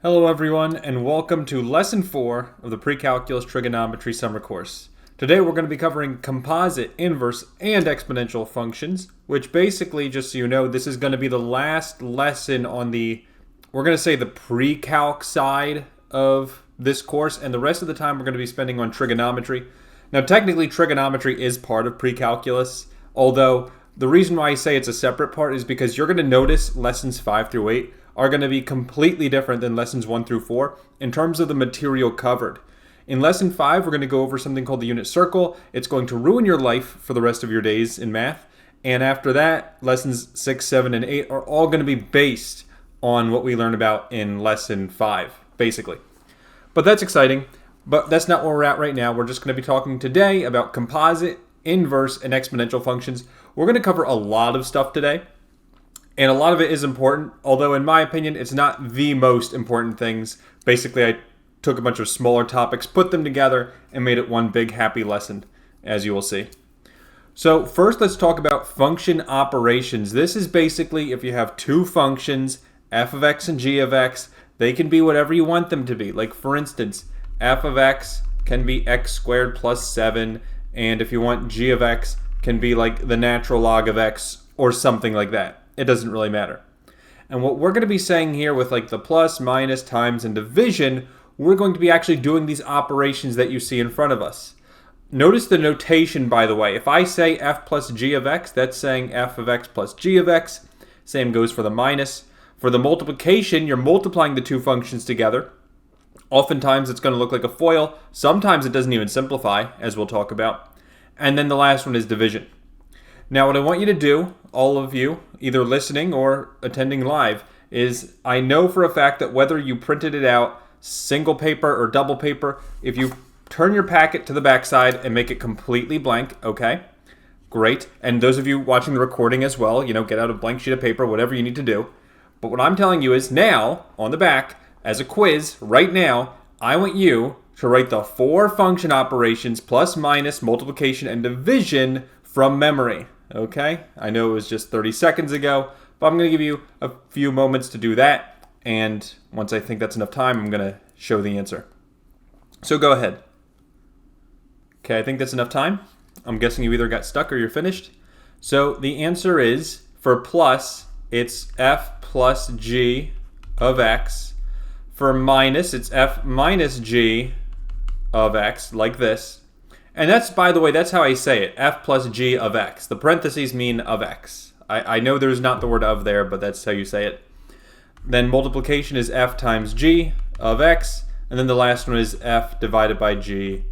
Hello everyone, and welcome to Lesson 4 of the Pre-Calculus Trigonometry Summer Course. Today we're going to be covering composite, inverse, and exponential functions, which basically, just so you know, this is going to be the last lesson on we're going to say the pre-calc side of this course, and the rest of the time we're going to be spending on trigonometry. Now technically trigonometry is part of pre-calculus, although the reason why I say it's a separate part is because you're going to notice lessons 5 through 8 are going to be completely different than lessons 1 through 4 in terms of the material covered. In lesson 5, we're going to go over something called the unit circle. It's going to ruin your life for the rest of your days in math. And after that, lessons 6, 7, and 8 are all going to be based on what we learned about in lesson 5, basically. But that's exciting. But that's not where we're at right now. We're just going to be talking today about composite, inverse, and exponential functions. We're going to cover a lot of stuff today. And a lot of it is important, although in my opinion, it's not the most important things. Basically, I took a bunch of smaller topics, put them together, and made it one big happy lesson, as you will see. So first, let's talk about function operations. This is basically if you have two functions, f of x and g of x, they can be whatever you want them to be. Like for instance, f of x can be x squared plus 7, and if you want g of x, can be like the natural log of x or something like that. It doesn't really matter. And what we're going to be saying here with like the plus, minus, times, and division, we're going to be actually doing these operations that you see in front of us. Notice the notation, by the way. If I say f plus g of x, that's saying f of x plus g of x. Same goes for the minus. For the multiplication, you're multiplying the two functions together. Oftentimes, it's going to look like a FOIL. Sometimes it doesn't even simplify, as we'll talk about. And then the last one is division. Now, what I want you to do, all of you, either listening or attending live, is I know for a fact that whether you printed it out single paper or double paper, if you turn your packet to the backside and make it completely blank, okay, great. And those of you watching the recording as well, get out a blank sheet of paper, whatever you need to do. But what I'm telling you is now, on the back, as a quiz, right now, I want you to write the 4 function operations, plus, minus, multiplication, and division from memory. Okay, I know it was just 30 seconds ago, but I'm going to give you a few moments to do that, and once I think that's enough time, I'm going to show the answer. So go ahead. Okay, I think that's enough time. I'm guessing you either got stuck or you're finished. So the answer is, for plus, it's f plus g of x. For minus, it's f minus g of x, like this. And that's, by the way, that's how I say it, f plus g of x. The parentheses mean of x. I know there's not the word of there, but that's how you say it. Then multiplication is f times g of x. And then the last one is f divided by g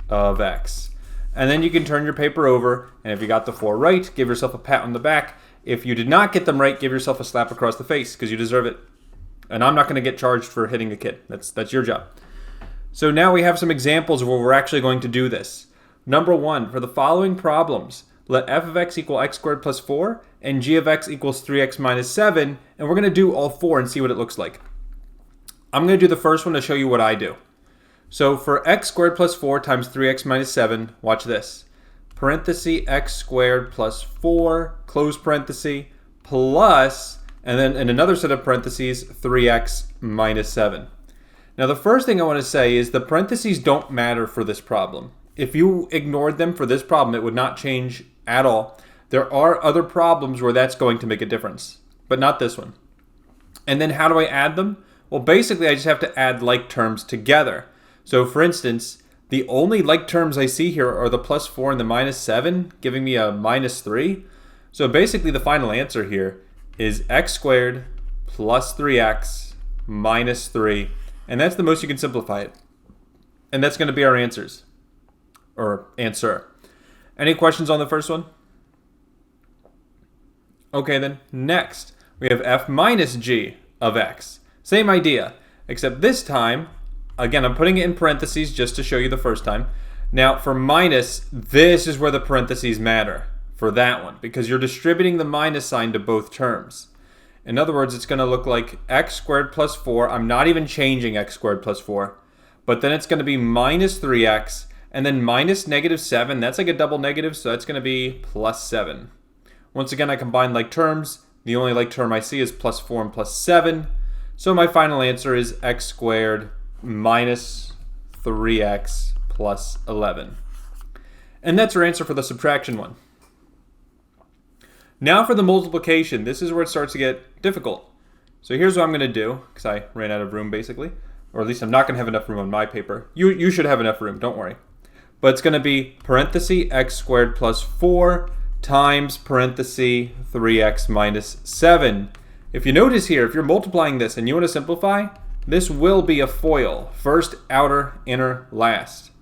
of x. And then you can turn your paper over, and if you got the 4 right, give yourself a pat on the back. If you did not get them right, give yourself a slap across the face, because you deserve it. And I'm not going to get charged for hitting a kid. That's your job. So now we have some examples where we're actually going to do this. Number 1, for the following problems, let f of x equal x squared plus 4 and g of x equals 3x minus 7, and we're going to do all 4 and see what it looks like. I'm going to do the first one to show you what I do. So for x squared plus 4 times 3x minus 7, watch this. Parenthesis x squared plus 4, close parenthesis, plus, and then in another set of parentheses, 3x minus 7. Now the first thing I want to say is the parentheses don't matter for this problem. If you ignored them for this problem, it would not change at all. There are other problems where that's going to make a difference, but not this one. And then how do I add them? Well, basically, I just have to add like terms together. So for instance, the only like terms I see here are the plus 4 and the minus 7, giving me a minus 3. So basically, the final answer here is x squared plus 3x minus 3. And that's the most you can simplify it. And that's going to be our answers. Or answer. Any questions on the first one? Okay then, next we have f minus g of x. Same idea, except this time, again I'm putting it in parentheses just to show you the first time. Now for minus, this is where the parentheses matter for that one, because you're distributing the minus sign to both terms. In other words, it's going to look like x squared plus 4, I'm not even changing x squared plus 4, but then it's going to be minus 3x, and then minus negative 7, that's like a double negative, so that's going to be plus 7. Once again, I combine like terms. The only like term I see is plus 4 and plus 7. So my final answer is x squared minus 3x plus 11. And that's our answer for the subtraction one. Now for the multiplication, this is where it starts to get difficult. So here's what I'm going to do, because I ran out of room basically. Or at least I'm not going to have enough room on my paper. You should have enough room, don't worry. But it's going to be parenthesis x squared plus 4 times parenthesis 3x minus 7. If you notice here, if you're multiplying this and you want to simplify, this will be a FOIL. First, outer, inner, last.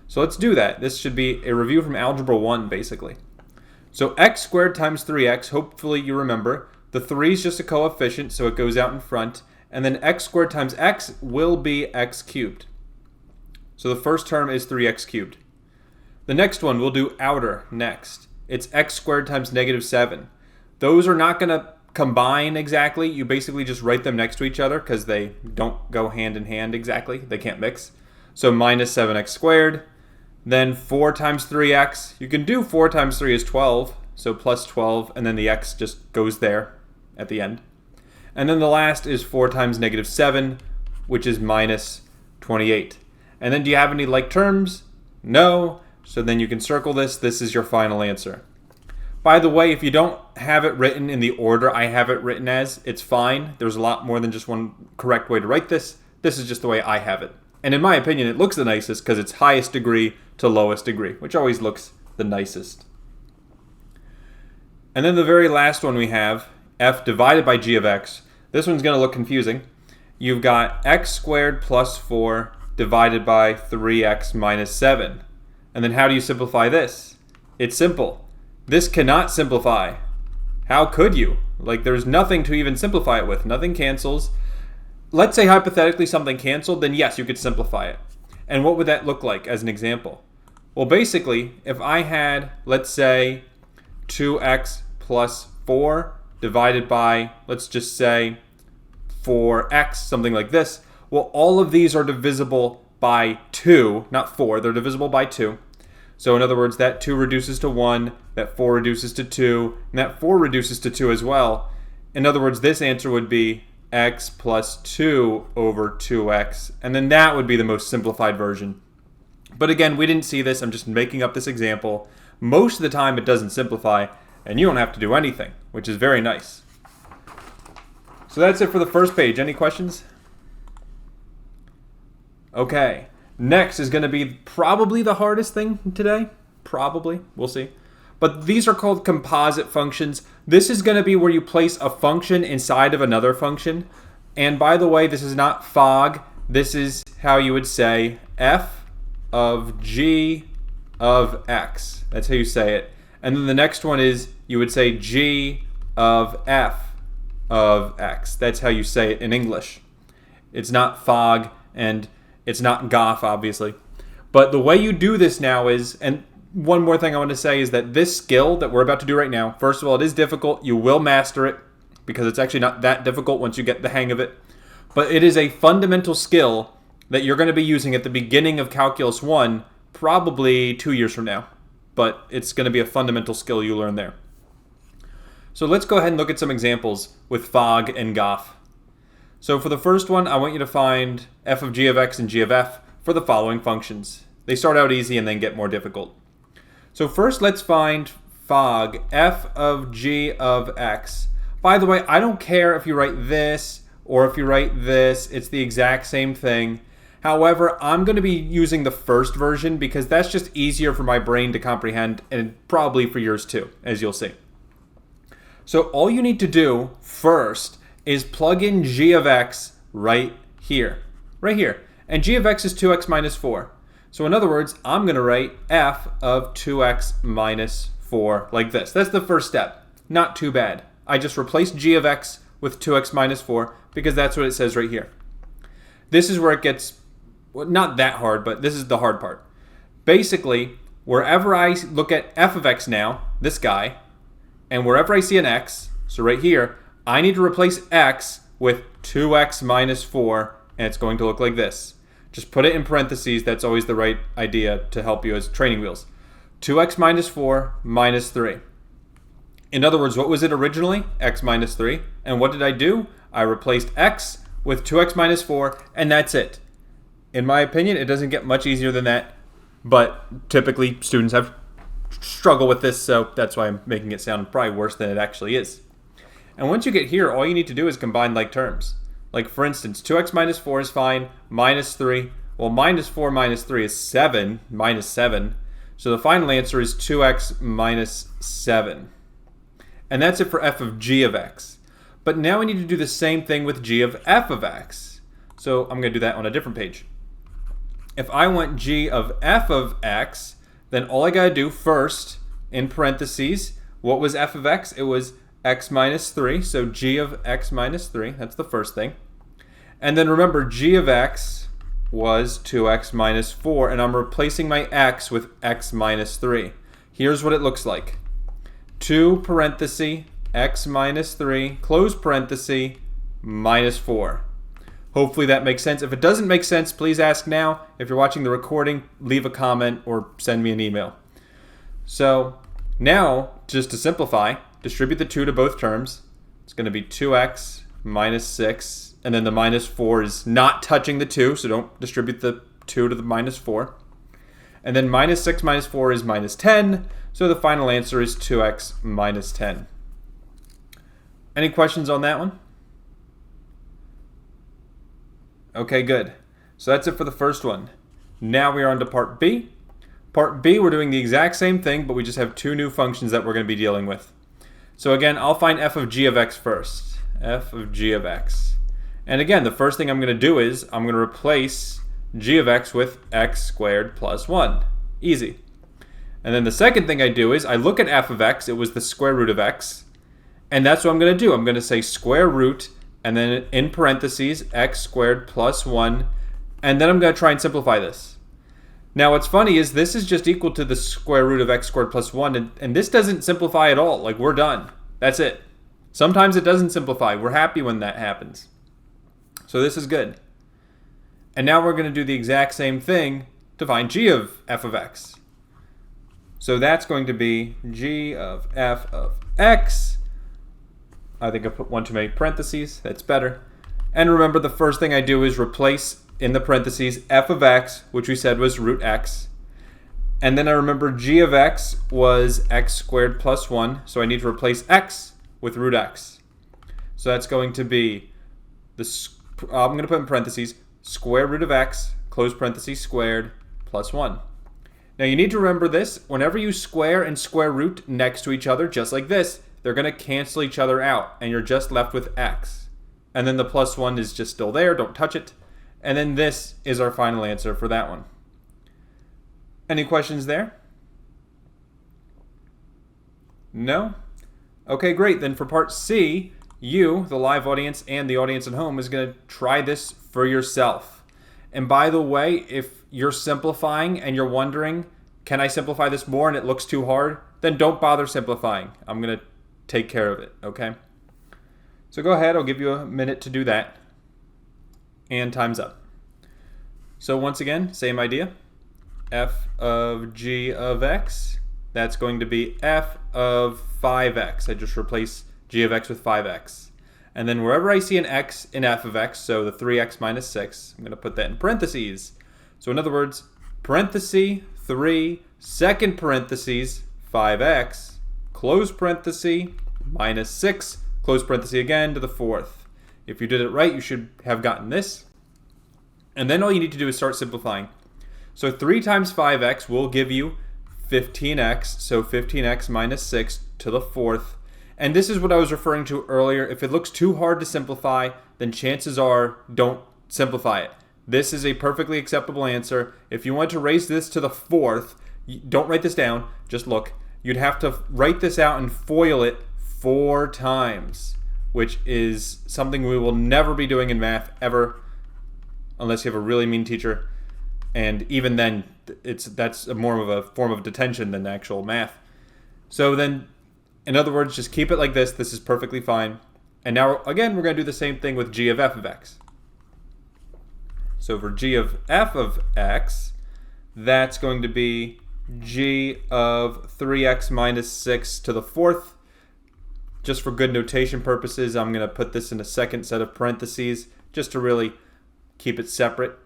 So let's do that. This should be a review from Algebra 1, basically. So x squared times 3x, hopefully you remember. The 3 is just a coefficient, so it goes out in front. And then x squared times x will be x cubed. So the first term is 3x cubed. The next one, we'll do outer next. It's x squared times negative 7. Those are not going to combine exactly. You basically just write them next to each other because they don't go hand in hand exactly. They can't mix. So minus 7x squared. Then 4 times 3x. You can do 4 times 3 is 12. So plus 12. And then the x just goes there at the end. And then the last is 4 times negative 7, which is minus 28. And then do you have any like terms? No. So then you can circle this. This is your final answer. By the way, if you don't have it written in the order I have it written as, it's fine. There's a lot more than just one correct way to write this. This is just the way I have it. And in my opinion, it looks the nicest because it's highest degree to lowest degree, which always looks the nicest. And then the very last one we have, f divided by g of x. This one's going to look confusing. You've got x squared plus 4 divided by 3x minus 7. And then how do you simplify this? It's simple. This cannot simplify. How could you? Like, there's nothing to even simplify it with. Nothing cancels. Let's say hypothetically something canceled, then yes, you could simplify it. And what would that look like as an example? Well, basically, if I had, let's say, 2x plus 4 divided by, let's just say, 4x, something like this. Well, all of these are divisible by 2, not 4. They're divisible by 2. So in other words, that 2 reduces to 1, that 4 reduces to 2, and that 4 reduces to 2 as well. In other words, this answer would be x plus 2 over 2x, and then that would be the most simplified version. But again, we didn't see this. I'm just making up this example. Most of the time, it doesn't simplify, and you don't have to do anything, which is very nice. So that's it for the first page. Any questions? Okay. Next is going to be probably the hardest thing today. Probably. We'll see. But these are called composite functions. This is going to be where you place a function inside of another function. And by the way, this is not fog. This is how you would say f of g of x. That's how you say it. And then the next one is you would say g of f of x. That's how you say it in English. It's not fog and it's not goff, obviously. But the way you do this now is, and one more thing I want to say is that this skill that we're about to do right now, first of all, it is difficult. You will master it because it's actually not that difficult once you get the hang of it. But it is a fundamental skill that you're going to be using at the beginning of Calculus 1, probably 2 years from now. But it's going to be a fundamental skill you learn there. So let's go ahead and look at some examples with fog and goff. So for the first one, I want you to find f of g of x and g of f for the following functions. They start out easy and then get more difficult. So first, let's find fog, f of g of x. By the way, I don't care if you write this or if you write this. It's the exact same thing. However, I'm going to be using the first version because that's just easier for my brain to comprehend and probably for yours too, as you'll see. So all you need to do first is plug in g of x right here. And g of x is 2x minus 4. So in other words, I'm going to write f of 2x minus 4 like this. That's the first step. Not too bad. I just replaced g of x with 2x minus 4 because that's what it says right here. This is where it gets, well, not that hard, but this is the hard part. Basically, wherever I look at f of x now, this guy, and wherever I see an x, so right here, I need to replace x with 2x minus 4, and it's going to look like this. Just put it in parentheses. That's always the right idea to help you as training wheels. 2x minus 4 minus 3. In other words, what was it originally? X minus 3. And what did I do? I replaced x with 2x minus 4, and that's it. In my opinion, it doesn't get much easier than that, but typically students have struggle with this, so that's why I'm making it sound probably worse than it actually is. And once you get here, all you need to do is combine like terms. Like for instance, 2x minus 4 is fine, minus 3. Well, minus 4 minus 3 is 7, minus 7. So the final answer is 2x minus 7. And that's it for f of g of x. But now we need to do the same thing with g of f of x. So I'm going to do that on a different page. If I want g of f of x, then all I got to do first, in parentheses, what was f of x? It was x minus 3. So g of x minus 3, that's the first thing. And then remember, g of x was 2x minus 4, and I'm replacing my x with x minus 3. Here's what it looks like. 2 parenthesis, x minus 3, close parenthesis, minus 4. Hopefully that makes sense. If it doesn't make sense, please ask now. If you're watching the recording, leave a comment or send me an email. So now, just to simplify, distribute the 2 to both terms. It's going to be 2x minus 6, and then the minus 4 is not touching the 2, so don't distribute the 2 to the minus 4. And then minus 6 minus 4 is minus 10, so the final answer is 2x minus 10. Any questions on that one? Okay, good. So that's it for the first one. Now we are on to part B. Part B, we're doing the exact same thing, but we just have 2 new functions that we're going to be dealing with. So again, I'll find f of g of x first. F of g of x. And again, the first thing I'm going to do is I'm going to replace g of x with x squared plus 1. Easy. And then the second thing I do is I look at f of x. It was the square root of x. And that's what I'm going to do. I'm going to say square root, and then in parentheses, x squared plus 1. And then I'm going to try and simplify this. Now what's funny is this is just equal to the square root of x squared plus 1. And this doesn't simplify at all. Like, we're done. That's it. Sometimes it doesn't simplify. We're happy when that happens. So this is good. And now we're going to do the exact same thing to find g of f of x. So that's going to be g of f of x. I think I put one too many parentheses. That's better. And remember, the first thing I do is replace in the parentheses f of x, which we said was root x. And then I remember g of x was x squared plus 1. So I need to replace x with root x. So that's going to be, I'm going to put in parentheses, square root of x, close parentheses, squared, plus 1. Now you need to remember this. Whenever you square and square root next to each other, just like this, they're going to cancel each other out, and you're just left with x. And then the plus 1 is just still there. Don't touch it. And then this is our final answer for that one. Any questions there? No? Okay, great. Then for part C, you, the live audience, and the audience at home is going to try this for yourself. And by the way, if you're simplifying and you're wondering, can I simplify this more and it looks too hard, then don't bother simplifying. I'm going to take care of it, okay? So go ahead, I'll give you a minute to do that. And time's up. So once again, same idea. F of g of x, that's going to be f of 5x. I just replace g of x with 5x. And then wherever I see an x in f of x, so the 3x minus 6, I'm going to put that in parentheses. So in other words, parenthesis 3, second parentheses 5x, close parenthesis, minus 6, close parenthesis again to the fourth. If you did it right, you should have gotten this. And then all you need to do is start simplifying. So 3 times 5x will give you 15x, so 15x minus 6 to the fourth. And this is what I was referring to earlier. If it looks too hard to simplify, then chances are don't simplify it. This is a perfectly acceptable answer. If you want to raise this to the fourth, don't write this down, just look. You'd have to write this out and FOIL it 4 times, which is something we will never be doing in math ever, unless you have a really mean teacher. And even then, that's more of a form of detention than actual math. So then, in other words, just keep it like this. This is perfectly fine. And now, again, we're going to do the same thing with g of f of x. So for g of f of x, that's going to be g of 3x minus 6 to the fourth. Just for good notation purposes, I'm going to put this in a second set of parentheses just to really keep it separate.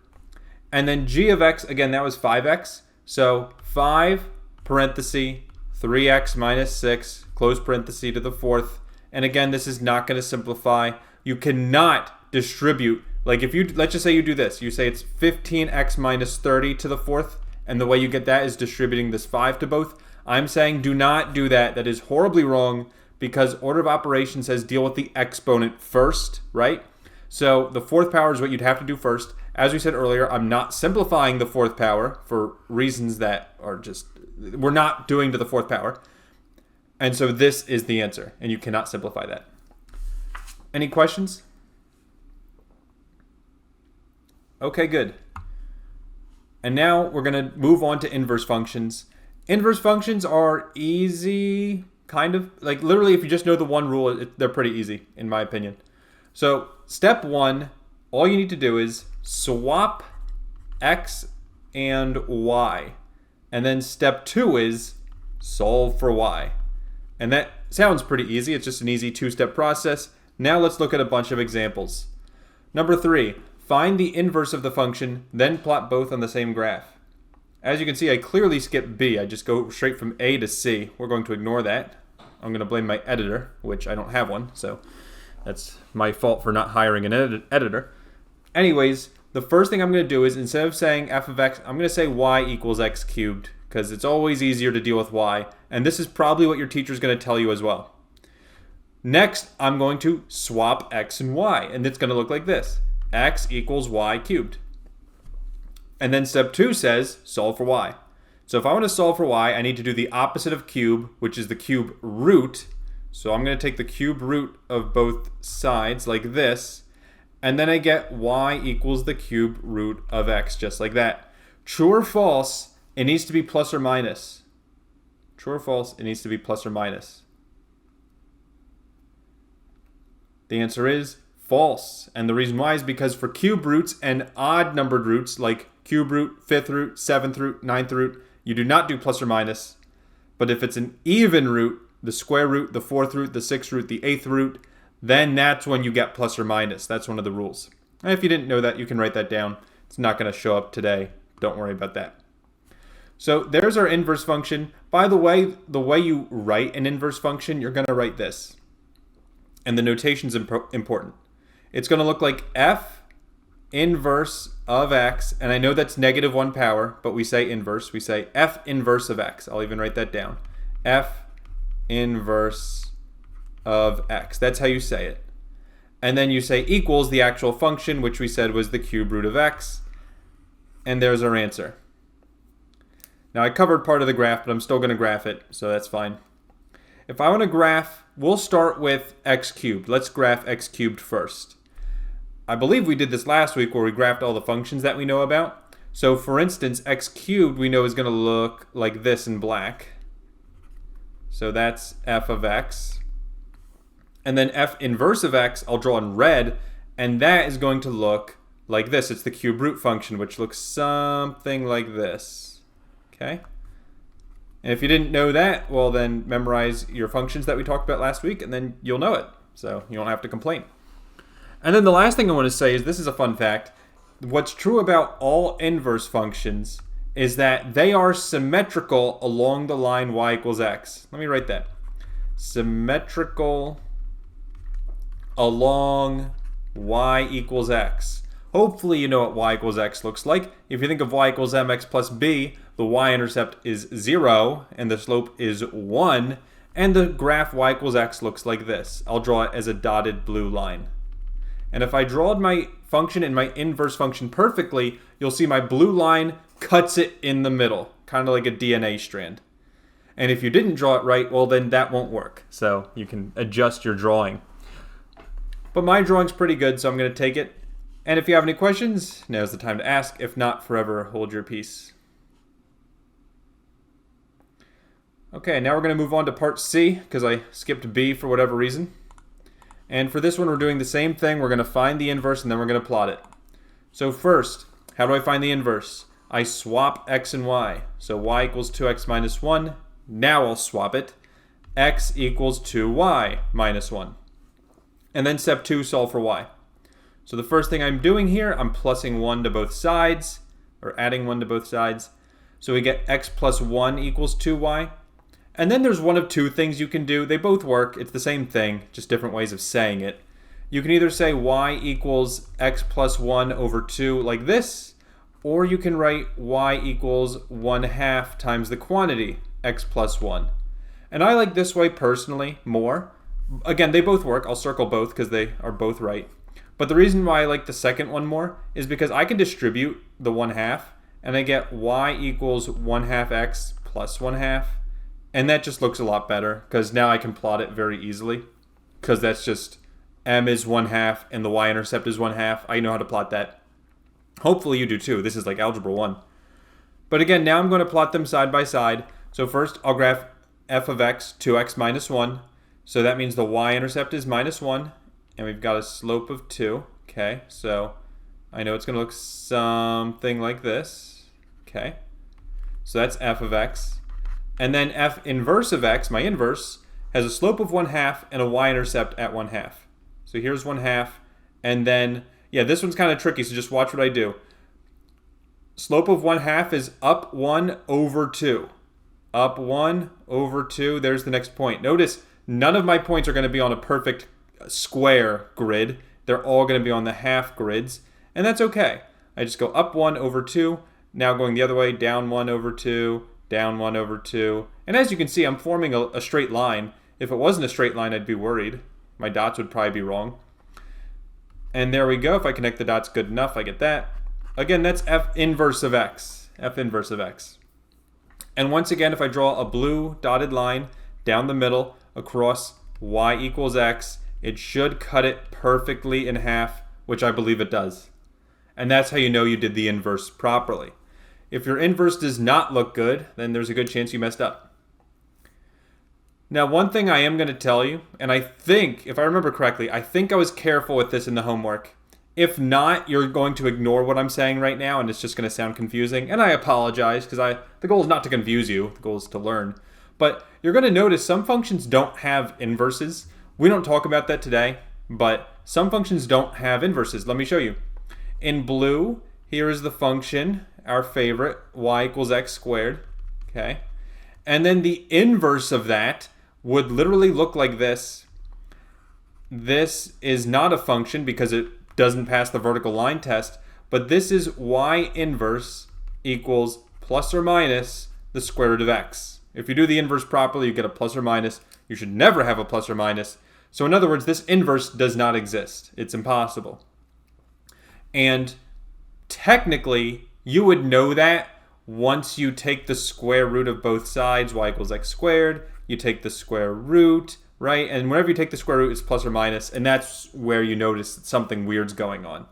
And then g of x, again, that was 5x. So 5 parenthesis 3x minus 6, close parenthesis to the fourth. And again, this is not going to simplify. You cannot distribute. Like if you, let's just say you do this. You say it's 15x minus 30 to the fourth. And the way you get that is distributing this 5 to both. I'm saying do not do that. That is horribly wrong because order of operations says deal with the exponent first, right? So the fourth power is what you'd have to do first. As we said earlier, I'm not simplifying the fourth power for reasons that are just, we're not doing to the fourth power. And so this is the answer, and you cannot simplify that. Any questions? Okay, good. And now we're going to move on to inverse functions. Inverse functions are easy, kind of. Like literally, if you just know the one rule, they're pretty easy, in my opinion. So step 1, all you need to do is swap x and y. And then step 2 is solve for y. And that sounds pretty easy. It's just an easy 2-step process. Now let's look at a bunch of examples. Number 3, find the inverse of the function, then plot both on the same graph. As you can see, I clearly skip b. I just go straight from a to c. We're going to ignore that. I'm going to blame my editor, which I don't have one, so that's my fault for not hiring an editor. Anyways, the first thing I'm going to do is instead of saying f of x, I'm going to say y equals x cubed because it's always easier to deal with y. And this is probably what your teacher's going to tell you as well. Next, I'm going to swap x and y, and it's going to look like this. X equals y cubed. And then step 2 says solve for y. So if I want to solve for y, I need to do the opposite of cube, which is the cube root. So I'm going to take the cube root of both sides like this. And then I get y equals the cube root of x, just like that. True or false, it needs to be plus or minus. True or false, it needs to be plus or minus. The answer is false. And the reason why is because for cube roots and odd numbered roots, like cube root, 5th root, 7th root, 9th root, you do not do plus or minus. But if it's an even root, the square root, the 4th root, the 6th root, the 8th root, then that's when you get plus or minus. That's one of the rules. And if you didn't know that, you can write that down. It's not going to show up today. Don't worry about that. So there's our inverse function. By the way you write an inverse function, you're going to write this. And the notation's important. It's going to look like f inverse of x. And I know that's negative 1 power, but we say inverse. We say f inverse of x. I'll even write that down. F inverse of x. That's how you say it. And then you say equals the actual function, which we said was the cube root of x. And there's our answer. Now I covered part of the graph, but I'm still going to graph it, so that's fine. If I want to graph, we'll start with x cubed. Let's graph x cubed first. I believe we did this last week where we graphed all the functions that we know about. So for instance, x cubed we know is going to look like this in black. So that's f of x. And then f inverse of x, I'll draw in red, and that is going to look like this. It's the cube root function, which looks something like this. Okay? And if you didn't know that, well then memorize your functions that we talked about last week, and then you'll know it. So you don't have to complain. And then the last thing I want to say is, this is a fun fact. What's true about all inverse functions is that they are symmetrical along the line y equals x. Let me write that. Symmetrical along y equals x. Hopefully you know what y equals x looks like. If you think of y equals mx plus b, the y-intercept is 0, and the slope is 1, and the graph y equals x looks like this. I'll draw it as a dotted blue line. And if I draw my function and my inverse function perfectly, you'll see my blue line cuts it in the middle, kind of like a DNA strand. And if you didn't draw it right, well then that won't work. So you can adjust your drawing. But my drawing's pretty good, so I'm going to take it. And if you have any questions, now's the time to ask. If not, forever hold your peace. Okay, now we're going to move on to part C, because I skipped B for whatever reason. And for this one, we're doing the same thing. We're going to find the inverse, and then we're going to plot it. So first, how do I find the inverse? I swap x and y. So y equals 2x minus 1. Now I'll swap it. X equals 2y minus 1. And then step 2, solve for y. So the first thing I'm doing here, I'm plussing 1 to both sides, or adding 1 to both sides. So we get x plus 1 equals 2y. And then there's one of two things you can do. They both work. It's the same thing, just different ways of saying it. You can either say y equals x plus 1 over 2 like this, or you can write y equals 1/2 times the quantity, x plus 1. And I like this way personally more. Again, they both work. I'll circle both because they are both right. But the reason why I like the second one more is because I can distribute the 1/2 and I get y equals 1/2 x plus 1/2. And that just looks a lot better because now I can plot it very easily because that's just m is 1/2 and the y-intercept is 1/2. I know how to plot that. Hopefully you do too. This is like Algebra 1. But again, now I'm going to plot them side by side. So first I'll graph f of x, 2x minus 1. So that means the y-intercept is minus 1. And we've got a slope of 2. Okay, so I know it's going to look something like this. Okay, so that's f of x. And then f inverse of x, my inverse, has a slope of 1/2 and a y-intercept at 1/2. So here's 1/2. And then, yeah, this one's kind of tricky, so just watch what I do. Slope of 1/2 is up 1 over 2. Up 1 over 2. There's the next point. Notice none of my points are going to be on a perfect square grid. They're all going to be on the half grids. And that's okay. I just go up 1 over 2. Now going the other way, down 1 over 2. Down 1 over 2. And as you can see, I'm forming a straight line. If it wasn't a straight line, I'd be worried. My dots would probably be wrong. And there we go. If I connect the dots good enough, I get that. Again, that's f inverse of x. F inverse of x. And once again, if I draw a blue dotted line down the middle across y equals x, it should cut it perfectly in half, which I believe it does. And that's how you know you did the inverse properly. If your inverse does not look good, then there's a good chance you messed up. Now, one thing I am going to tell you, and I think, if I remember correctly, I think I was careful with this in the homework. If not, you're going to ignore what I'm saying right now, and it's just going to sound confusing. And I apologize, because the goal is not to confuse you. The goal is to learn. But you're going to notice some functions don't have inverses. We don't talk about that today, but some functions don't have inverses. Let me show you. In blue, here is the function, our favorite, y equals x squared, okay? And then the inverse of that would literally look like this. This is not a function because it doesn't pass the vertical line test, but this is y inverse equals plus or minus the square root of x. If you do the inverse properly, you get a plus or minus. You should never have a plus or minus. So in other words, this inverse does not exist. It's impossible. And technically, you would know that once you take the square root of both sides, y equals x squared, you take the square root, right? And whenever you take the square root, it's plus or minus, and that's where you notice that something weird's going on.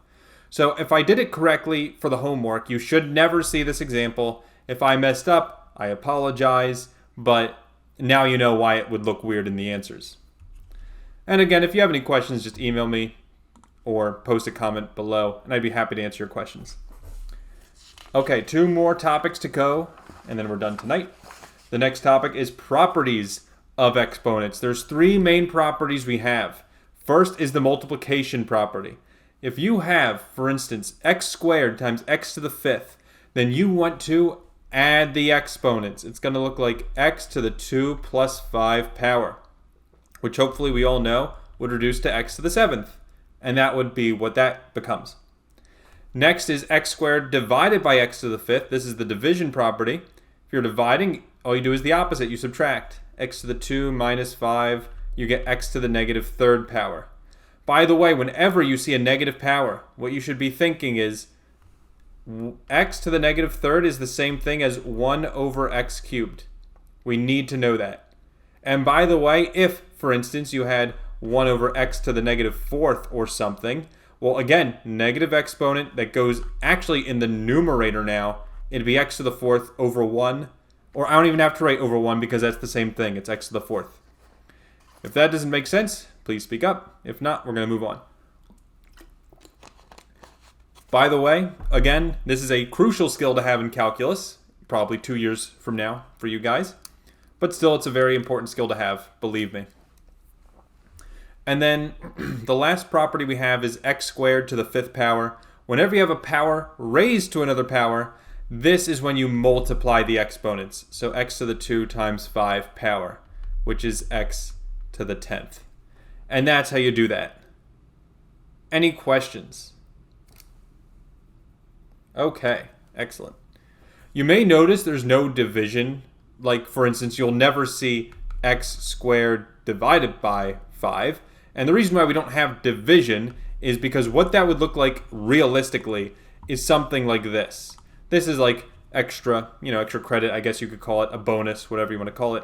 So if I did it correctly for the homework, you should never see this example. If I messed up, I apologize, but now you know why it would look weird in the answers. And again, if you have any questions, just email me or post a comment below, and I'd be happy to answer your questions. Okay, 2 more topics to go, and then we're done tonight. The next topic is properties of exponents. There's 3 main properties we have. First is the multiplication property. If you have, for instance, x squared times x to the 5th, then you want to add the exponents. It's going to look like x to the 2 plus 5 power, which hopefully we all know would reduce to x to the 7th. And that would be what that becomes. Next is x squared divided by x to the 5th. This is the division property. If you're dividing, all you do is the opposite. You subtract. X to the 2 minus 5, you get x to the negative 3rd power. By the way, whenever you see a negative power, what you should be thinking is x to the negative 3rd is the same thing as 1 over x cubed. We need to know that. And by the way, if, for instance, you had 1 over x to the negative 4th or something, well, again, negative exponent that goes actually in the numerator now, it'd be x to the 4th over 1. Or I don't even have to write over 1 because that's the same thing. It's x to the 4th. If that doesn't make sense, please speak up. If not, we're going to move on. By the way, again, this is a crucial skill to have in calculus, probably 2 years from now for you guys. But still, it's a very important skill to have, believe me. And then the last property we have is x squared to the 5th power. Whenever you have a power raised to another power, this is when you multiply the exponents. So x to the 2 times 5 power, which is x to the 10th. And that's how you do that. Any questions? Okay, excellent. You may notice there's no division. Like, for instance, you'll never see x squared divided by 5. And the reason why we don't have division is because what that would look like realistically is something like this. This is like extra credit, I guess you could call it, a bonus, whatever you want to call it.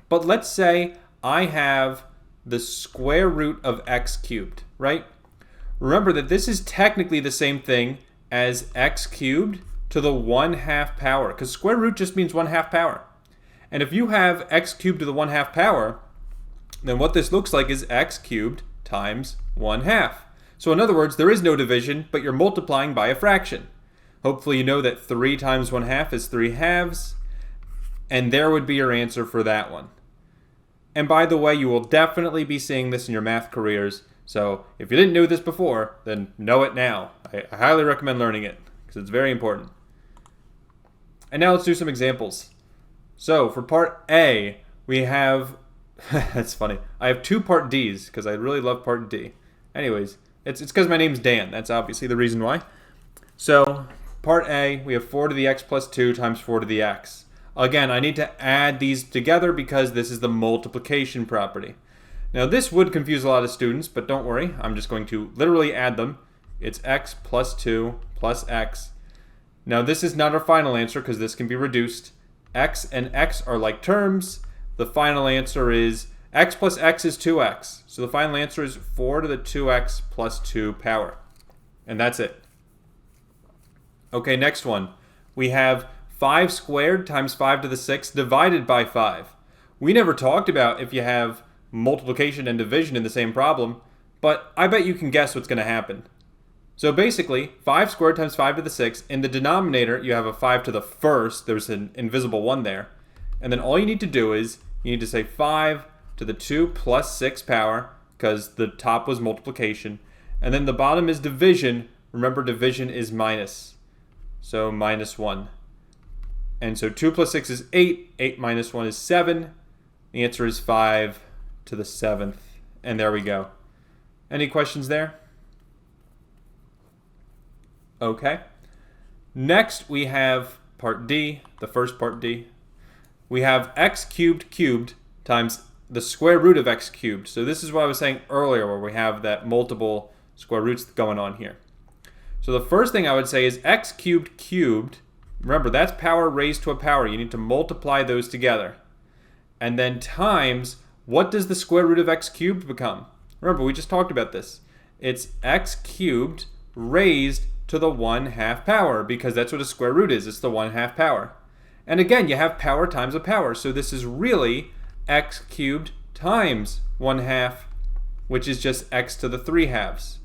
But let's say I have the square root of x cubed, right? Remember that this is technically the same thing as x cubed to the 1/2 power, because square root just means 1/2 power. And if you have x cubed to the 1/2 power, then what this looks like is x cubed times 1/2. So in other words, there is no division, but you're multiplying by a fraction. Hopefully you know that 3 times 1/2 is 3/2, and there would be your answer for that one. And by the way, you will definitely be seeing this in your math careers. So if you didn't know this before, then know it now. I highly recommend learning it because it's very important. And now let's do some examples. So for part A, we have, that's funny, I have 2 part Ds because I really love part D. Anyways, it's because my name's Dan. That's obviously the reason why. So part A, we have 4 to the x plus 2 times 4 to the x. Again, I need to add these together because this is the multiplication property. Now this would confuse a lot of students, but don't worry, I'm just going to literally add them. It's x plus 2 plus x. Now this is not our final answer because this can be reduced. X and x are like terms. The final answer is x plus x is 2x. So the final answer is 4 to the 2x plus 2 power. And that's it. Okay, next one. We have 5 squared times 5 to the 6 divided by 5. We never talked about if you have multiplication and division in the same problem, but I bet you can guess what's going to happen. So basically, 5 squared times 5 to the 6, in the denominator you have a 5 to the 1st, there's an invisible 1 there, and then all you need to do is, you need to say 5 to the 2 plus 6 power, because the top was multiplication, and then the bottom is division. Remember, division is minus, so minus 1. And so 2 plus 6 is 8, 8 minus 1 is 7, the answer is 5 to the 7th, and there we go. Any questions there? Okay. Next we have part D, the first part D. We have x cubed cubed times the square root of x cubed. So this is what I was saying earlier where we have that multiple square roots going on here. So the first thing I would say is x cubed cubed. Remember, that's power raised to a power. You need to multiply those together. And then times, what does the square root of x cubed become? Remember, we just talked about this. It's x cubed raised to the 1/2 power, because that's what a square root is. It's the 1/2 power. And again, you have power times a power. So this is really x cubed times 1/2, which is just x to the 3/2.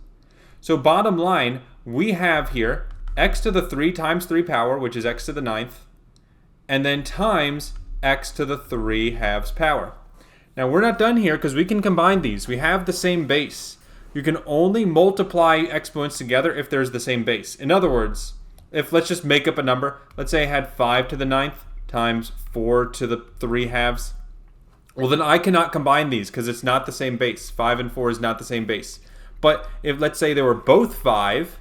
So bottom line, we have here x to the 3 times 3 power, which is x to the 9th, and then times x to the 3/2 power. Now we're not done here because we can combine these. We have the same base. You can only multiply exponents together if there's the same base. In other words, if let's just make up a number. Let's say I had 5 to the 9th times 4 to the 3/2. Well, then I cannot combine these because it's not the same base. 5 and 4 is not the same base. But if let's say they were both 5,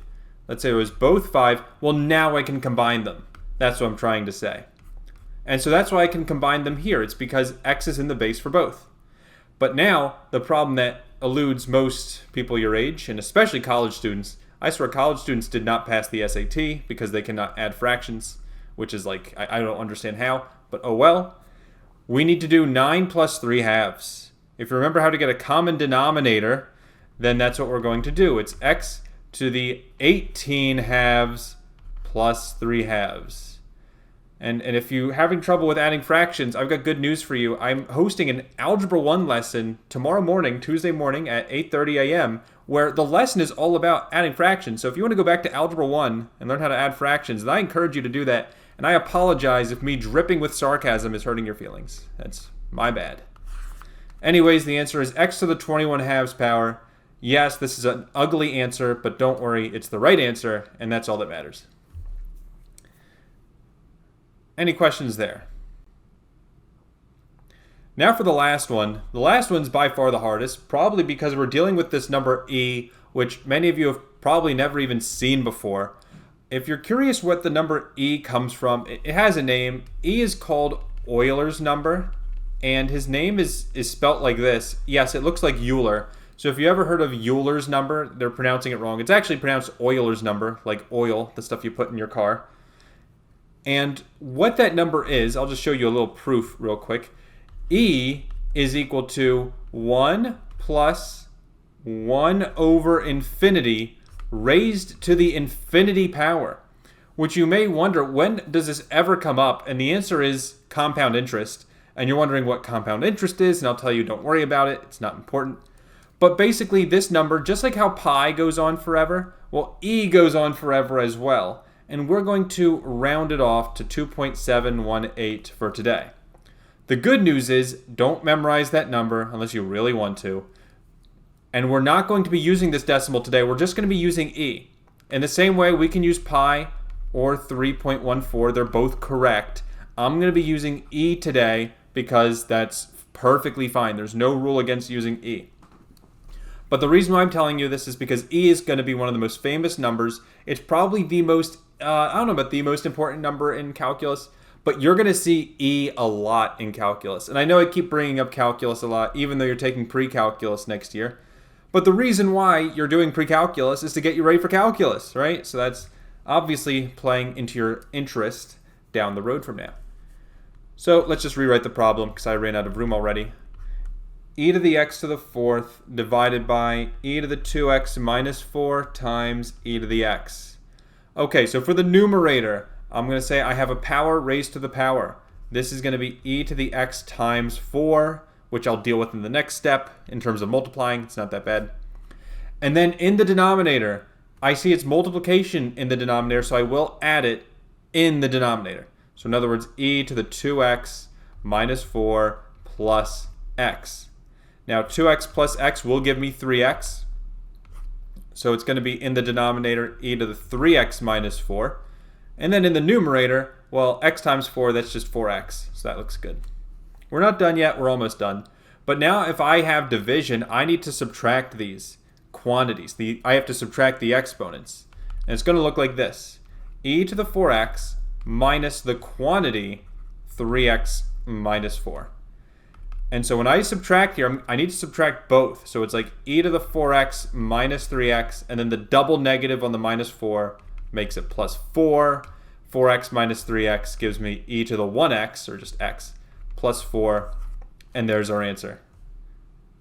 let's say it was both 5, well, now I can combine them. That's what I'm trying to say. And so that's why I can combine them here. It's because x is in the base for both. But now, the problem that eludes most people your age, and especially college students, I swear college students did not pass the SAT because they cannot add fractions, which is like, I don't understand how, but oh well. We need to do 9 plus 3/2. If you remember how to get a common denominator, then that's what we're going to do. It's x to the 18/2 plus 3/2. And if you're having trouble with adding fractions, I've got good news for you. I'm hosting an Algebra 1 lesson tomorrow morning, Tuesday morning at 8:30 a.m., where the lesson is all about adding fractions. So if you want to go back to Algebra 1 and learn how to add fractions, then I encourage you to do that. And I apologize if me dripping with sarcasm is hurting your feelings. That's my bad. Anyways, the answer is x to the 21 halves power. Yes, this is an ugly answer, but don't worry, it's the right answer, and that's all that matters. Any questions there? Now for the last one. The last one's by far the hardest, probably because we're dealing with this number e, which many of you have probably never even seen before. If you're curious what the number e comes from, it has a name. E is called Euler's number, and his name is spelt like this. Yes, it looks like Euler. So if you ever heard of Euler's number, they're pronouncing it wrong. It's actually pronounced Euler's number, like oil, the stuff you put in your car. And what that number is, I'll just show you a little proof real quick. E is equal to 1 plus 1 over infinity raised to the infinity power, which you may wonder, when does this ever come up? And the answer is compound interest. And you're wondering what compound interest is, and I'll tell you, don't worry about it. It's not important. But basically, this number, just like how pi goes on forever, well, e goes on forever as well. And we're going to round it off to 2.718 for today. The good news is, don't memorize that number unless you really want to. And we're not going to be using this decimal today. We're just going to be using e. In the same way, we can use pi or 3.14. They're both correct. I'm going to be using e today because that's perfectly fine. There's no rule against using e. But the reason why I'm telling you this is because e is going to be one of the most famous numbers. It's probably the most, I don't know about the most important number in calculus, but you're going to see e a lot in calculus. And I know I keep bringing up calculus a lot, even though you're taking pre-calculus next year. But the reason why you're doing pre-calculus is to get you ready for calculus, right? So that's obviously playing into your interest down the road from now. So let's just rewrite the problem because I ran out of room already. E to the x to the fourth divided by e to the 2x minus 4 times e to the x. Okay, so for the numerator, I'm going to say I have a power raised to the power. This is going to be e to the x times 4, which I'll deal with in the next step in terms of multiplying. It's not that bad. And then in the denominator, I see its multiplication in the denominator, so I will add it in the denominator. So in other words, e to the 2x minus 4 plus x. Now 2x plus x will give me 3x. So it's going to be in the denominator e to the 3x minus 4. And then in the numerator, well, x times 4, that's just 4x. So that looks good. We're not done yet. We're almost done. But now if I have division, I need to subtract these quantities. I have to subtract the exponents. And it's going to look like this. E to the 4x minus the quantity 3x minus 4. And so when I subtract here, I need to subtract both. So it's like e to the 4x minus 3x, and then the double negative on the minus 4 makes it plus 4. 4x minus 3x gives me e to the 1x, or just x, plus 4, and there's our answer.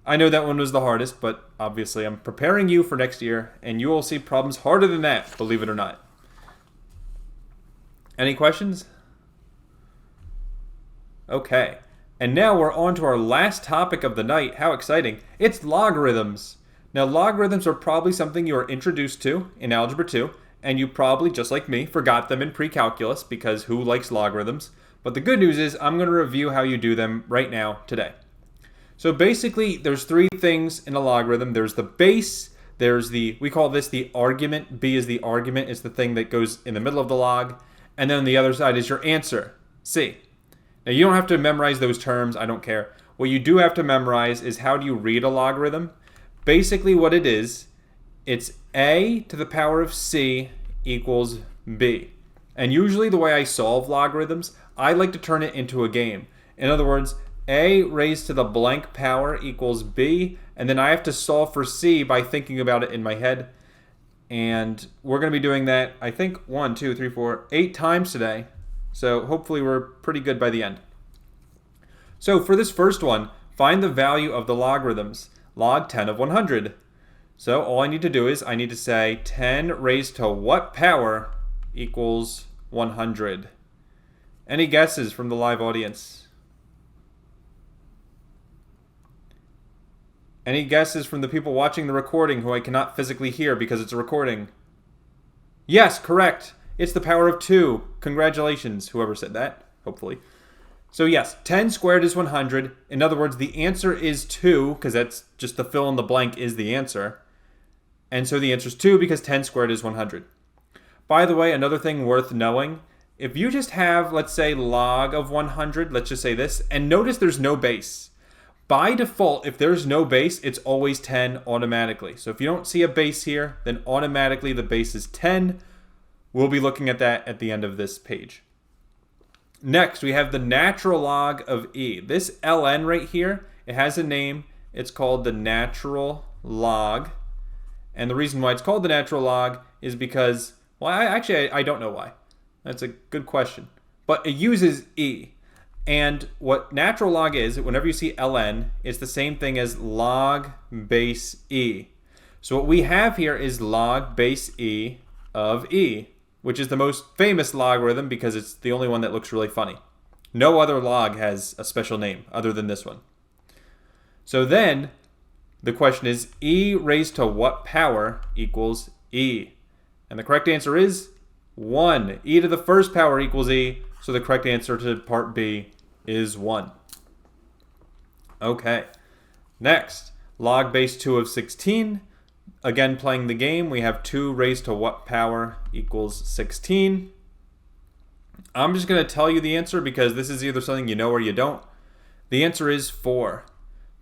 I know that one was the hardest, but obviously I'm preparing you for next year, and you will see problems harder than that, believe it or not. Any questions? Okay. And now we're on to our last topic of the night. How exciting. It's logarithms. Now, logarithms are probably something you were introduced to in Algebra 2, and you probably, just like me, forgot them in pre-calculus because who likes logarithms? But the good news is I'm going to review how you do them right now today. So basically, there's three things in a logarithm. There's the base, we call this the argument. B is the argument. It's the thing that goes in the middle of the log. And then on the other side is your answer, C. Now, you don't have to memorize those terms. I don't care. What you do have to memorize is how do you read a logarithm. Basically, what it is, it's a to the power of c equals b. And usually the way I solve logarithms, I like to turn it into a game. In other words, a raised to the blank power equals b, and then I have to solve for c by thinking about it in my head. And we're going to be doing that, I think, 8 times today. So hopefully we're pretty good by the end. So for this first one, find the value of the logarithms. Log 10 of 100. So all I need to do is I need to say 10 raised to what power equals 100. Any guesses from the live audience? Any guesses from the people watching the recording who I cannot physically hear because it's a recording? Yes, correct. It's the power of 2. Congratulations, whoever said that, hopefully. So yes, 10 squared is 100. In other words, the answer is 2, because that's just the fill in the blank is the answer. And so the answer is 2 because 10 squared is 100. By the way, another thing worth knowing, if you just have, let's say, log of 100, let's just say this, and notice there's no base. By default, if there's no base, it's always 10 automatically. So if you don't see a base here, then automatically the base is 10. We'll be looking at that at the end of this page. Next, we have the natural log of e. This ln right here, it has a name. It's called the natural log. And the reason why it's called the natural log is because, well, I don't know why. That's a good question. But it uses e. And what natural log is, whenever you see ln, it's the same thing as log base e. So what we have here is log base e of e, which is the most famous logarithm because it's the only one that looks really funny. No other log has a special name other than this one. So then, the question is, e raised to what power equals e? And the correct answer is 1. E to the first power equals e, so the correct answer to part B is 1. Okay, next, log base 2 of 16. Again, playing the game, we have 2 raised to what power equals 16. I'm just going to tell you the answer because this is either something you know or you don't. The answer is 4.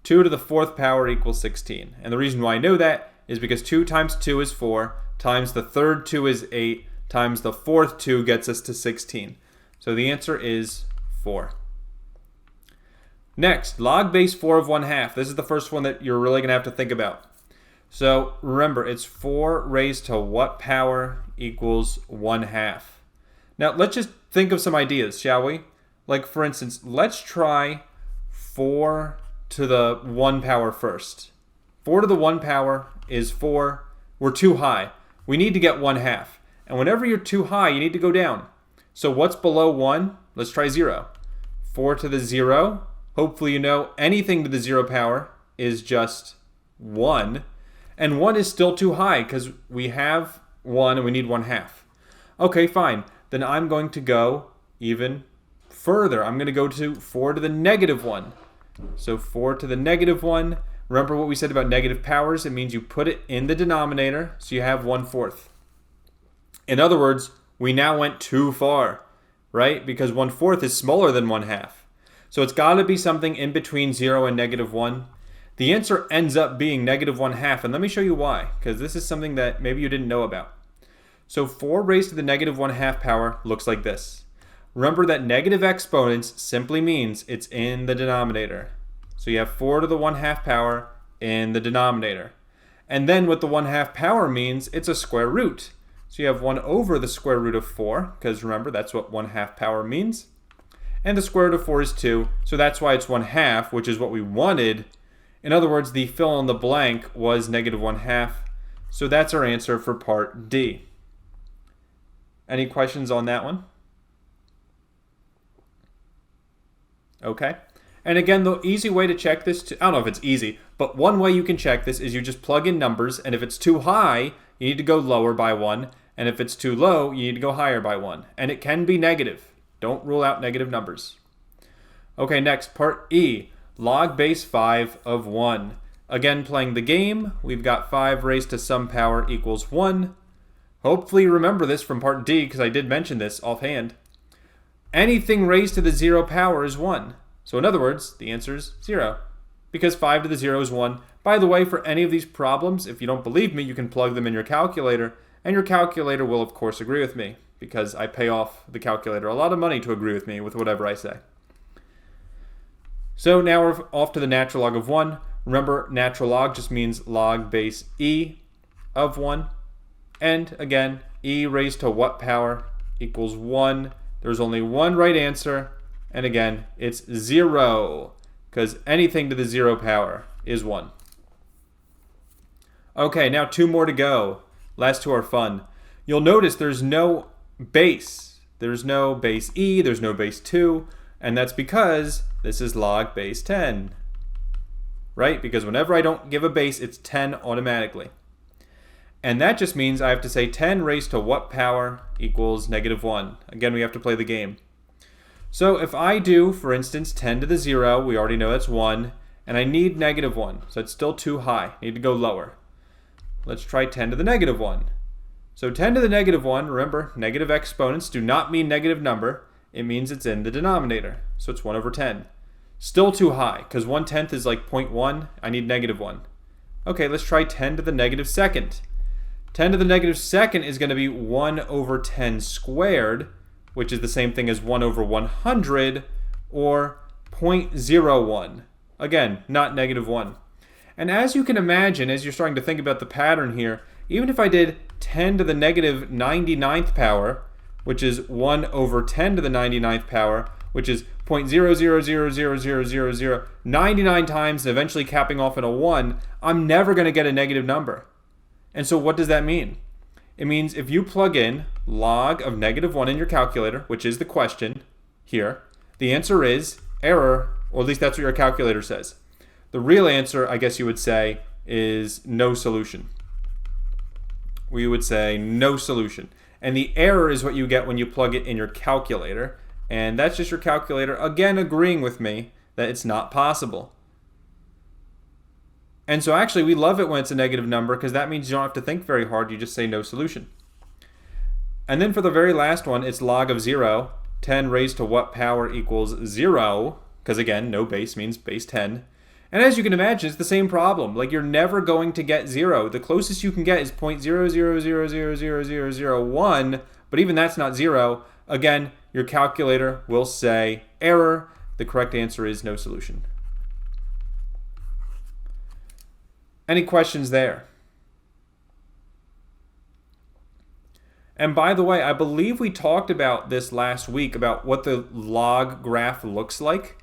2 to the 4th power equals 16. And the reason why I know that is because 2 times 2 is 4, times the third 2 is 8, times the fourth 2 gets us to 16. So the answer is 4. Next, log base 4 of 1/2. This is the first one that you're really going to have to think about. So remember, it's 4 raised to what power equals 1/2. Now let's just think of some ideas, shall we? Like for instance, let's try 4 to the 1 power first. 4 to the 1 power is 4. We're too high. We need to get 1/2. And whenever you're too high, you need to go down. So what's below 1? Let's try 0. 4 to the 0. Hopefully you know anything to the 0 power is just 1. And 1 is still too high because we have 1 and we need 1/2. Okay, fine. Then I'm going to go even further. I'm going to go to 4 to the negative 1. So 4 to the negative 1. Remember what we said about negative powers? It means you put it in the denominator, so you have 1/4. In other words, we now went too far, right? Because 1/4 is smaller than 1/2. So it's got to be something in between 0 and negative 1. The answer ends up being negative 1/2, and let me show you why, because this is something that maybe you didn't know about. So 4 raised to the negative 1/2 power looks like this. Remember that negative exponents simply means it's in the denominator. So you have 4 to the 1/2 power in the denominator. And then what the 1/2 power means, it's a square root. So you have 1 over the square root of 4, because remember that's what 1/2 power means. And the square root of 4 is 2, so that's why it's 1/2, which is what we wanted. In other words, the fill in the blank was negative 1/2. So that's our answer for part D. Any questions on that one? Okay. And again, the easy way to check this, I don't know if it's easy, but one way you can check this is you just plug in numbers, and if it's too high, you need to go lower by 1, and if it's too low, you need to go higher by 1. And it can be negative. Don't rule out negative numbers. Okay, next, part E. Log base 5 of 1. Again, playing the game, we've got 5 raised to some power equals 1. Hopefully you remember this from part D, because I did mention this offhand. Anything raised to the 0 power is 1. So in other words, the answer is 0, because 5 to the 0 is 1. By the way, for any of these problems, if you don't believe me, you can plug them in your calculator, and your calculator will of course agree with me, because I pay off the calculator a lot of money to agree with me with whatever I say. So now we're off to the natural log of 1. Remember, natural log just means log base e of 1. And again, e raised to what power equals 1. There's only one right answer. And again, it's 0, because anything to the 0 power is 1. Okay, now 2 more to go. Last 2 are fun. You'll notice there's no base. There's no base e, there's no base 2. And that's because this is log base 10, right? Because whenever I don't give a base, it's 10 automatically. And that just means I have to say 10 raised to what power equals negative 1. Again, we have to play the game. So if I do, for instance, 10 to the 0, we already know that's 1, and I need negative 1, so it's still too high. I need to go lower. Let's try 10 to the negative 1. So 10 to the negative 1, remember, negative exponents do not mean negative number. It means it's in the denominator. So it's 1 over 10. Still too high, because 1/10 is like 0.1. I need negative 1. Okay, let's try 10 to the negative second. 10 to the negative second is going to be 1 over 10 squared, which is the same thing as 1 over 100, or 0.01. Again, not negative 1. And as you can imagine, as you're starting to think about the pattern here, even if I did 10 to the negative 99th power, which is 1 over 10 to the 99th power, which is 0.00000000 99 times and eventually capping off at a 1, I'm never going to get a negative number. And so what does that mean? It means if you plug in log of negative 1 in your calculator, which is the question here, the answer is error, or at least that's what your calculator says. The real answer, I guess you would say, is no solution. We would say no solution. And the error is what you get when you plug it in your calculator. And that's just your calculator, again, agreeing with me that it's not possible. And so actually, we love it when it's a negative number because that means you don't have to think very hard. You just say no solution. And then for the very last one, it's log of 0. 10 raised to what power equals 0? Because again, no base means base 10. And as you can imagine, it's the same problem. Like, you're never going to get 0. The closest you can get is 0.000000001, but even that's not 0. Again, your calculator will say error. The correct answer is no solution. Any questions there? And by the way, I believe we talked about this last week, about what the log graph looks like.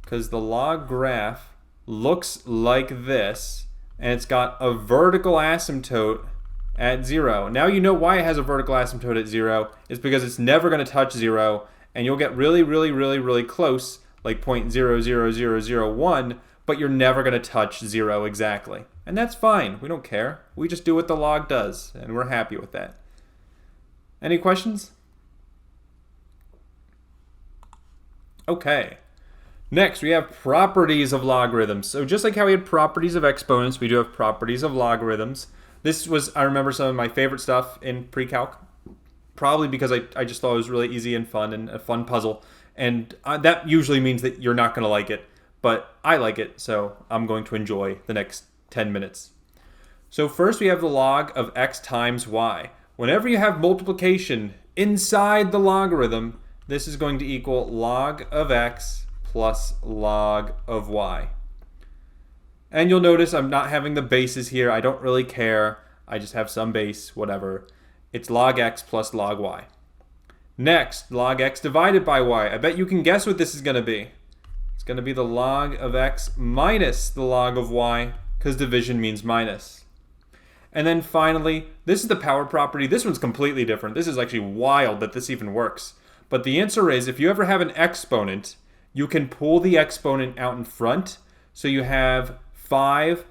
Because the log graph looks like this, and it's got a vertical asymptote at 0. Now you know why it has a vertical asymptote at 0. It's because it's never going to touch 0, and you'll get really, really, really, really close, like 0.00001, but you're never going to touch 0 exactly. And that's fine. We don't care. We just do what the log does, and we're happy with that. Any questions? Okay. Next, we have properties of logarithms. So just like how we had properties of exponents, we do have properties of logarithms. This was, I remember, some of my favorite stuff in Pre-Calc, probably because I just thought it was really easy and fun and a fun puzzle. And that usually means that you're not going to like it, but I like it, so I'm going to enjoy the next 10 minutes. So first we have the log of x times y. Whenever you have multiplication inside the logarithm, this is going to equal log of x plus log of y. And you'll notice I'm not having the bases here. I don't really care. I just have some base, whatever. It's log x plus log y. Next, log x divided by y. I bet you can guess what this is going to be. It's going to be the log of x minus the log of y, because division means minus. And then finally, this is the power property. This one's completely different. This is actually wild that this even works. But the answer is, if you ever have an exponent, you can pull the exponent out in front, so you have 5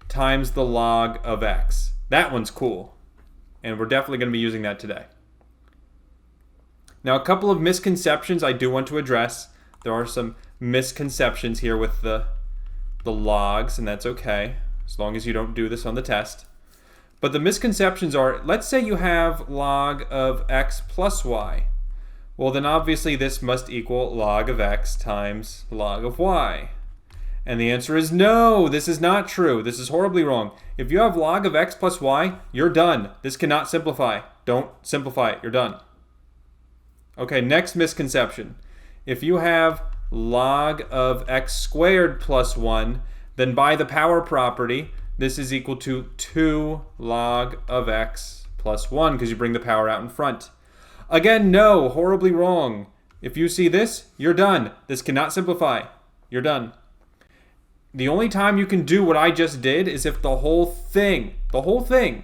times the log of x. That one's cool, and we're definitely going to be using that today. Now, a couple of misconceptions I do want to address. There are some misconceptions here with the logs, and that's okay, as long as you don't do this on the test. But the misconceptions are, let's say you have log of x plus y. Well, then obviously this must equal log of x times log of y. And the answer is no, this is not true. This is horribly wrong. If you have log of x plus y, you're done. This cannot simplify. Don't simplify it. You're done. Okay, next misconception. If you have log of x squared plus 1, then by the power property, this is equal to 2 log of x plus 1, because you bring the power out in front. Again, no, horribly wrong. If you see this, you're done. This cannot simplify. You're done. The only time you can do what I just did is if the whole thing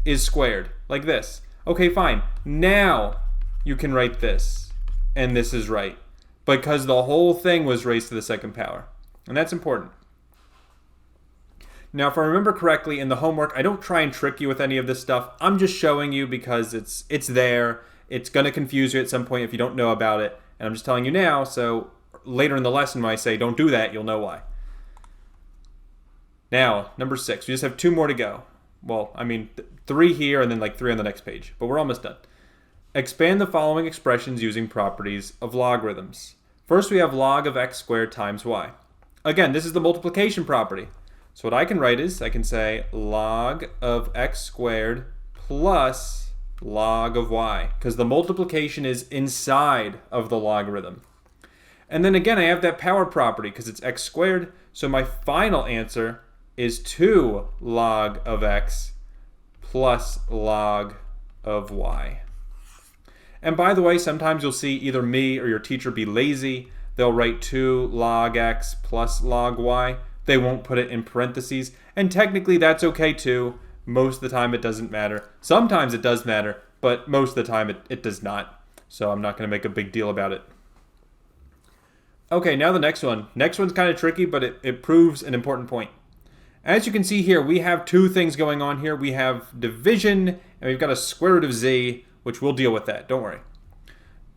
is squared, like this. Okay, fine. Now you can write this, and this is right, because the whole thing was raised to the second power. And that's important. Now, if I remember correctly, in the homework, I don't try and trick you with any of this stuff. I'm just showing you because it's there. It's going to confuse you at some point if you don't know about it, And I'm just telling you now, so later in the lesson when I say don't do that, you'll know why. Now, number 6. We just have 2 more to go. Well, I mean, 3 here and then like 3 on the next page. But we're almost done. Expand the following expressions using properties of logarithms. First, we have log of x squared times y. Again, this is the multiplication property. So what I can write is, I can say log of x squared plus log of y, because the multiplication is inside of the logarithm. And then again, I have that power property because it's x squared. So my final answer is 2 log of x plus log of y. And by the way, sometimes you'll see either me or your teacher be lazy. They'll write 2 log x plus log y. They won't put it in parentheses. And technically that's okay too. Most of the time it doesn't matter. Sometimes it does matter, but most of the time it does not. So I'm not going to make a big deal about it. Okay, now the next one. Next one's kind of tricky, but it proves an important point. As you can see here, we have 2 things going on here. We have division, and we've got a square root of z, which we'll deal with that. Don't worry.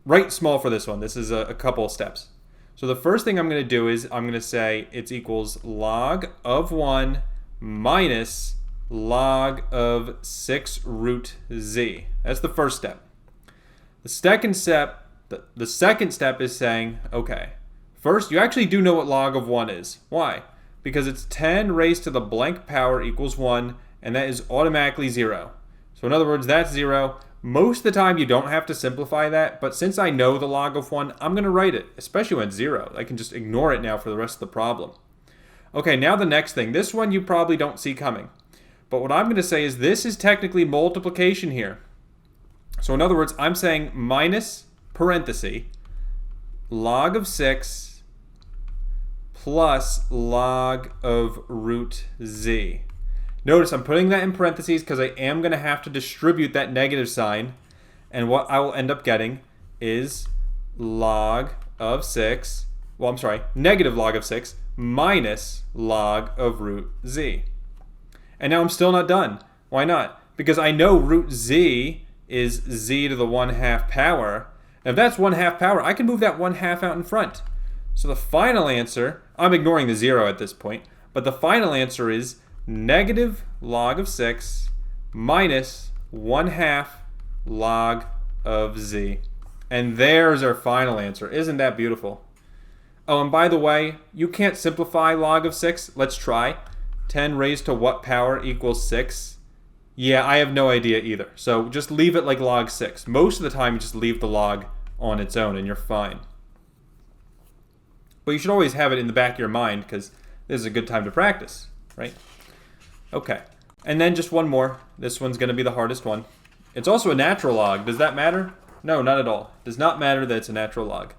Write small for this one. This is a couple of steps. So the first thing I'm going to do is I'm going to say it's equals log of 1 minus log of 6 root z. That's the first step. The second step is saying, okay, first, you actually do know what log of 1 is. Why? Because it's 10 raised to the blank power equals 1, and that is automatically 0. So in other words, that's 0. Most of the time, you don't have to simplify that, but since I know the log of 1, I'm going to write it, especially when it's 0. I can just ignore it now for the rest of the problem. Okay, now the next thing. This one you probably don't see coming. But what I'm going to say is this is technically multiplication here. So in other words, I'm saying minus parenthesis log of 6 plus log of root z. Notice I'm putting that in parentheses because I am going to have to distribute that negative sign. And what I will end up getting is log of 6, negative log of 6 minus log of root z. And now I'm still not done. Why not? Because I know root z is z to the 1/2 power. And if that's 1/2 power, I can move that 1/2 out in front. So the final answer, I'm ignoring the 0 at this point, but the final answer is negative log of 6 minus 1/2 log of z. And there's our final answer. Isn't that beautiful? Oh, and by the way, you can't simplify log of 6. Let's try. 10 raised to what power equals 6? Yeah, I have no idea either. So just leave it like log 6. Most of the time, you just leave the log on its own and you're fine. But you should always have it in the back of your mind because this is a good time to practice, right? Okay. And then just one more. This one's going to be the hardest one. It's also a natural log. Does that matter? No, not at all. It does not matter that it's a natural log.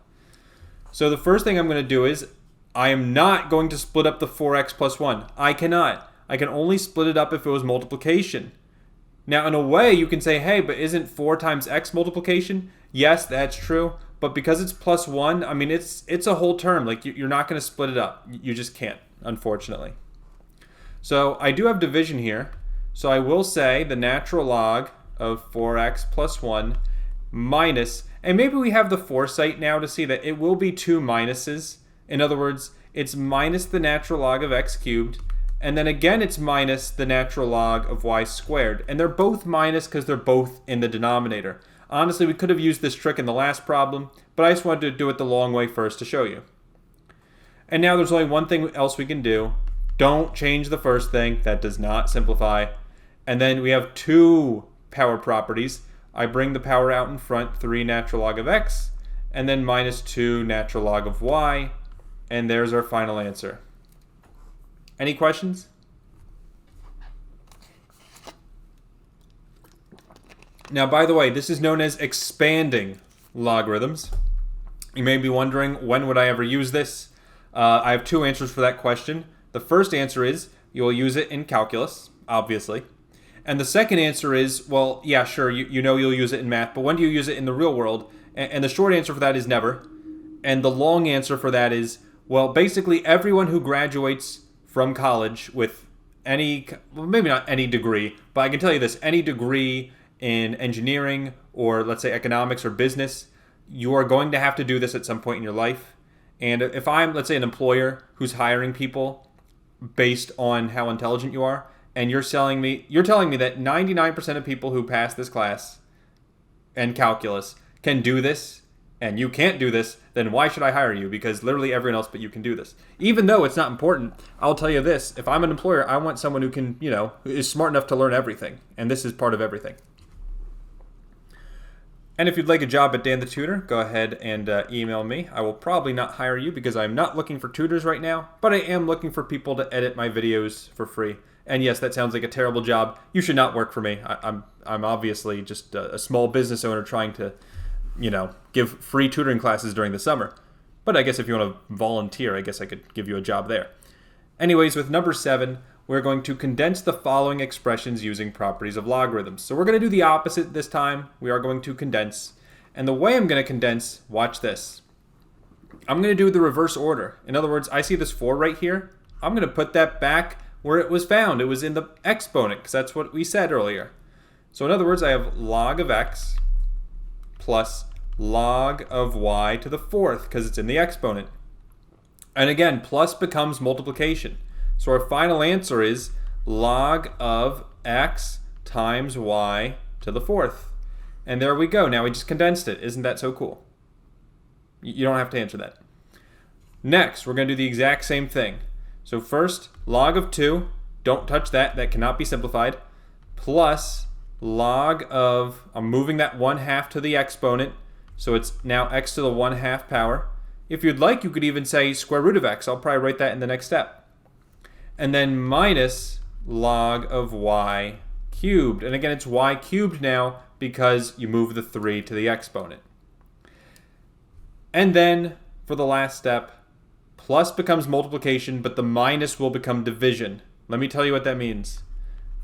So the first thing I'm going to do is I am not going to split up the 4x plus 1. I cannot. I can only split it up if it was multiplication. Now, in a way, you can say, hey, but isn't 4 times x multiplication? Yes, that's true. But because it's plus 1, I mean, it's a whole term. Like, you're not going to split it up. You just can't, unfortunately. So I do have division here. So I will say the natural log of 4x plus 1 minus, and maybe we have the foresight now to see that it will be 2 minuses. In other words, it's minus the natural log of x cubed, and then again it's minus the natural log of y squared. And they're both minus because they're both in the denominator. Honestly, we could have used this trick in the last problem, but I just wanted to do it the long way first to show you. And now there's only one thing else we can do. Don't change the first thing. That does not simplify. And then we have 2 power properties. I bring the power out in front, 3 natural log of x, and then minus 2 natural log of y. And there's our final answer. Any questions? Now, by the way, this is known as expanding logarithms. You may be wondering, when would I ever use this? I have 2 answers for that question. The first answer is you'll use it in calculus, obviously. And the second answer is, well, yeah, sure, you know you'll use it in math, but when do you use it in the real world? And the short answer for that is never. And the long answer for that is, well, basically everyone who graduates from college with any, well, maybe not any degree, but I can tell you this, any degree in engineering or let's say economics or business, you are going to have to do this at some point in your life. And if I'm, let's say, an employer who's hiring people based on how intelligent you are, and you're telling me that 99% of people who pass this class and calculus can do this, and you can't do this, then why should I hire you? Because literally everyone else but you can do this. Even though it's not important, I'll tell you this. If I'm an employer, I want someone who can, who is smart enough to learn everything. And this is part of everything. And if you'd like a job at Dan the Tutor, go ahead and email me. I will probably not hire you because I'm not looking for tutors right now, but I am looking for people to edit my videos for free. And yes, that sounds like a terrible job. You should not work for me. I'm obviously just a small business owner trying to, give free tutoring classes during the summer. But I guess if you want to volunteer, I guess I could give you a job there. Anyways, with number 7, we're going to condense the following expressions using properties of logarithms. So we're going to do the opposite this time. We are going to condense. And the way I'm going to condense, watch this. I'm going to do the reverse order. In other words, I see this 4 right here. I'm going to put that back where it was found. It was in the exponent, because that's what we said earlier. So in other words, I have log of x plus log of y to the 4th, because it's in the exponent. And again, plus becomes multiplication. So our final answer is log of x times y to the 4th. And there we go. Now we just condensed it. Isn't that so cool? You don't have to answer that. Next, we're going to do the exact same thing. So first, log of 2, don't touch that, that cannot be simplified, plus log of, I'm moving that 1/2 to the exponent, so it's now x to the 1/2 power. If you'd like, you could even say square root of x. I'll probably write that in the next step. And then minus log of y cubed. And again, it's y cubed now because you move the 3 to the exponent. And then for the last step, plus becomes multiplication, but the minus will become division. Let me tell you what that means.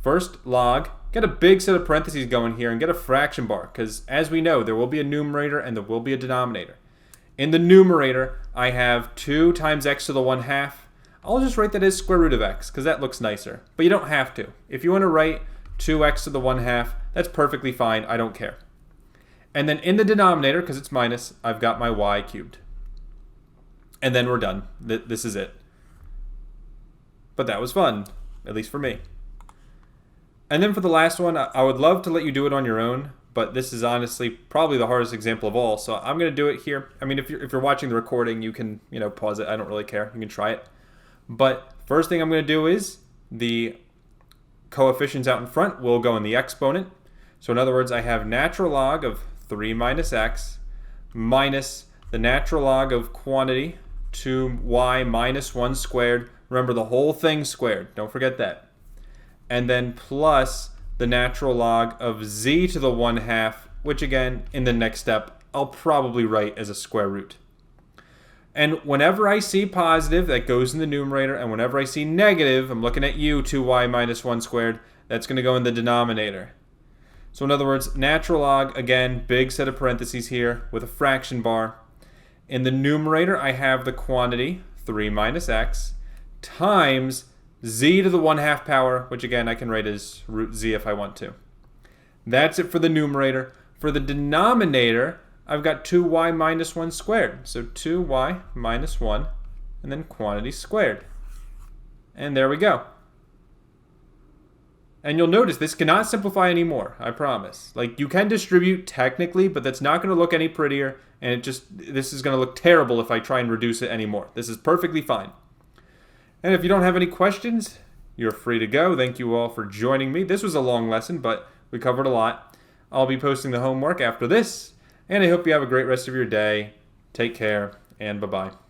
First, log. Get a big set of parentheses going here and get a fraction bar, because as we know, there will be a numerator and there will be a denominator. In the numerator, I have 2 times x to the 1/2. I'll just write that as square root of x, because that looks nicer. But you don't have to. If you want to write 2x to the 1/2, that's perfectly fine. I don't care. And then in the denominator, because it's minus, I've got my y cubed. And then we're done. This is it. But that was fun, at least for me. And then for the last one, I would love to let you do it on your own, but this is honestly probably the hardest example of all, so I'm going to do it here. I mean, if you're watching the recording, you can pause it. I don't really care. You can try it. But first thing I'm going to do is the coefficients out in front will go in the exponent. So in other words, I have natural log of 3 minus x minus the natural log of quantity 2y minus 1 squared. Remember, the whole thing squared. Don't forget that. And then plus the natural log of z to the 1/2, which again, in the next step, I'll probably write as a square root. And whenever I see positive, that goes in the numerator, and whenever I see negative, I'm looking at you, 2y minus 1 squared, that's going to go in the denominator. So in other words, natural log, again, big set of parentheses here with a fraction bar. In the numerator, I have the quantity, 3 minus x, times z to the 1/2 power, which again, I can write as root z if I want to. That's it for the numerator. For the denominator, I've got 2y minus 1 squared. So 2y minus 1, and then quantity squared. And there we go. And you'll notice this cannot simplify anymore, I promise. Like, you can distribute technically, but that's not going to look any prettier, and this is going to look terrible if I try and reduce it anymore. This is perfectly fine. And if you don't have any questions, you're free to go. Thank you all for joining me. This was a long lesson, but we covered a lot. I'll be posting the homework after this, and I hope you have a great rest of your day. Take care, and bye-bye.